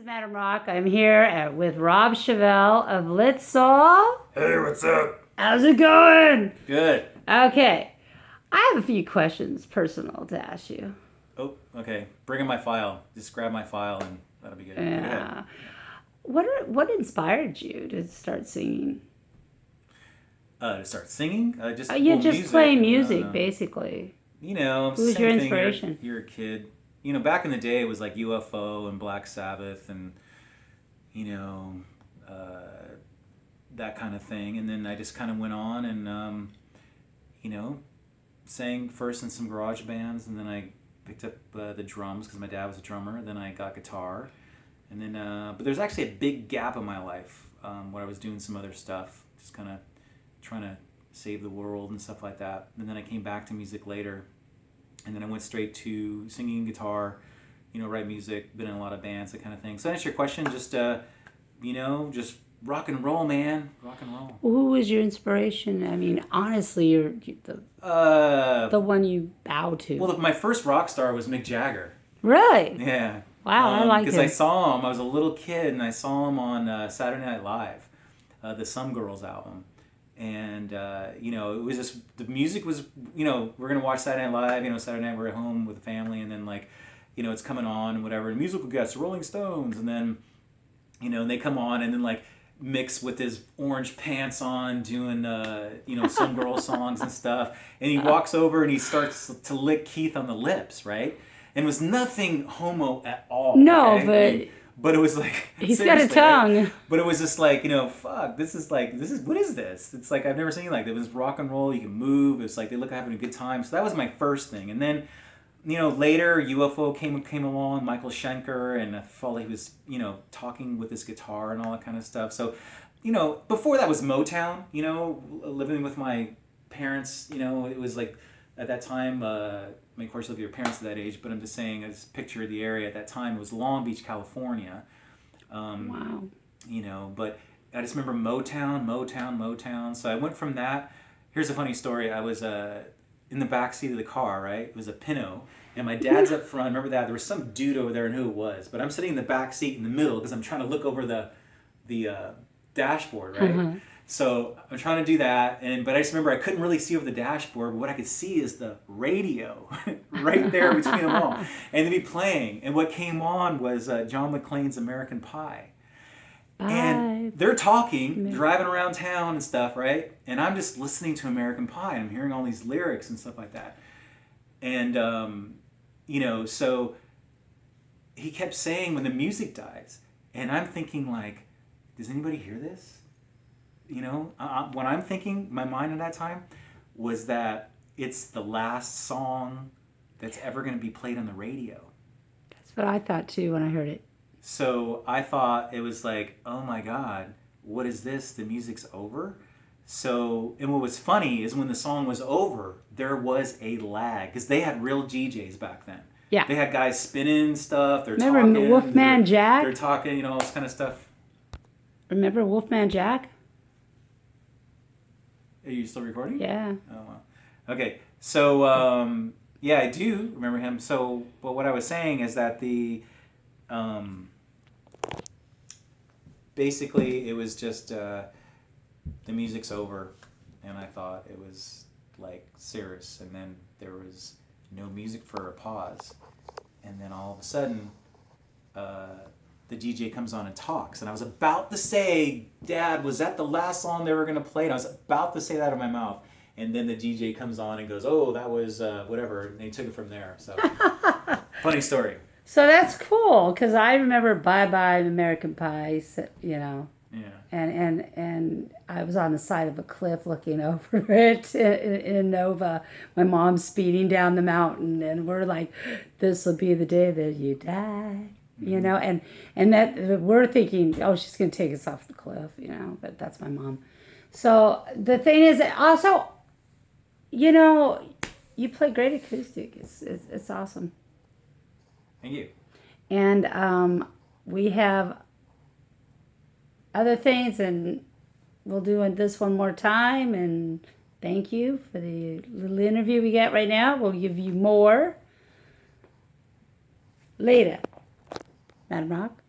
is Madam Rock. I'm here with Rob Chevelle of Litsoul. Hey, what's up? How's it going? Good. Okay. I have a few questions personal to ask you. Oh, okay. Bring in my file. Just grab my file and that'll be good. Go ahead. Yeah. What inspired you to start singing? To start singing? Just You just music. play music, basically. Who was your inspiration? You're a kid. Back in the day, it was like UFO and Black Sabbath and you know, that kind of thing. And then I just kind of went on and sang first in some garage bands, and then I picked up the drums because my dad was a drummer. Then I got guitar, and then but there's actually a big gap in my life where I was doing some other stuff, just kind of trying to save the world and stuff like that. And then I came back to music later, and then I went straight to singing guitar, write music, been in a lot of bands, that kind of thing. So to answer your question, just just rock and roll, man, rock and roll. Who was your inspiration? I mean, honestly, you're the one you bow to. Well, my first rock star was Mick Jagger. Really? Yeah. Wow, I like him. Because I saw him. I was a little kid, and I saw him on Saturday Night Live, the Some Girls album. And, it was just, the music was, we're going to watch Saturday Night Live, Saturday night we're at home with the family, and then, it's coming on and whatever. And musical guests, Rolling Stones, and then, and they come on, and then, Mick's with his orange pants on doing, Some Girl songs and stuff. And he walks over and he starts to lick Keith on the lips, right? And it was nothing homo at all. No, okay? But it was like... He's got a tongue. Right? But it was just fuck, what is this? It's like, I've never seen like, it was rock and roll, you can move. It's like, they look like having a good time. So that was my first thing. And then, later UFO came along, Michael Schenker, and I felt like he was, talking with his guitar and all that kind of stuff. So, before that was Motown, living with my parents, it was like, at that time, of course, you live with your parents at that age, but I'm just saying, as picture of the area at that time, it was Long Beach, California. Wow. But I just remember Motown. So I went from that. Here's a funny story. I was in the back seat of the car, right? It was a Pinto, and my dad's up front. Remember that? There was some dude over there, and who it was. But I'm sitting in the back seat in the middle because I'm trying to look over the dashboard, right? Mm-hmm. So I'm trying to do that, but I just remember I couldn't really see over the dashboard, but what I could see is the radio right there between them all. And they'd be playing, and what came on was John McClane's American Pie. And they're talking, driving around town and stuff, right? And I'm just listening to American Pie, and I'm hearing all these lyrics and stuff like that. And, so he kept saying when the music dies, and I'm thinking does anybody hear this? What I'm thinking, my mind at that time, was that it's the last song that's ever going to be played on the radio. That's what I thought too when I heard it. So I thought it was like, oh my God, what is this? The music's over? So, and what was funny is when the song was over, there was a lag, because they had real DJs back then. Yeah. They had guys spinning stuff, Remember talking. Wolfman Jack? They're talking, all this kind of stuff. Remember Wolfman Jack? Are you still recording? Yeah. Oh, wow. Okay. So, yeah, I do remember him. So, but what I was saying is that basically it was just, the music's over, and I thought it was serious, and then there was no music for a pause, and then all of a sudden, the DJ comes on and talks, and I was about to say, Dad, was that the last song they were going to play? And I was about to say that out of my mouth, and then the DJ comes on and goes, oh, that was whatever, and they took it from there. So, funny story. So that's cool, because I remember Bye Bye American Pie, Yeah. And I was on the side of a cliff looking over it in Nova. My mom's speeding down the mountain, and we're like, this will be the day that you die. And that we're thinking, oh, she's going to take us off the cliff, but that's my mom. So the thing is, also, you play great acoustic. It's awesome. Thank you. And we have other things, and we'll do this one more time. And thank you for the little interview we got right now. We'll give you more later. Madam Rock?